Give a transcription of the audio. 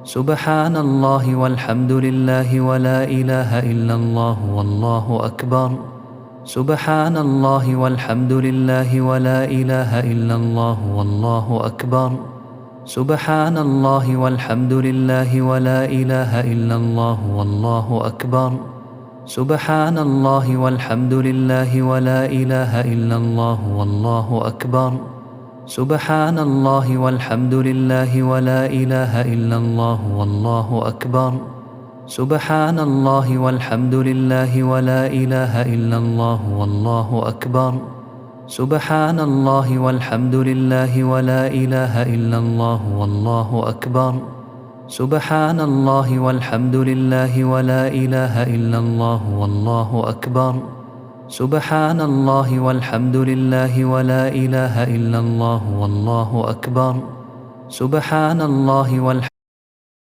سبحان الله والحمد لله ولا إله إلا الله والله أكبر. سبحان الله والحمد لله ولا إله إلا الله والله أكبر. سبحان الله والحمد لله ولا إله إلا الله والله أكبر. سبحان الله والحمد لله ولا إله إلا الله والله أكبر. سبحان الله والحمد لله ولا إله إلا الله والله أكبر. سبحان الله والحمد لله ولا إله إلا الله والله أكبر. سبحان الله والحمد لله ولا إله إلا الله والله أكبر. سبحان الله والحمد لله ولا إله إلا الله والله أكبر. سبحان الله والحمد لله ولا إله إلا الله والله أكبر. سبحان الله والحمد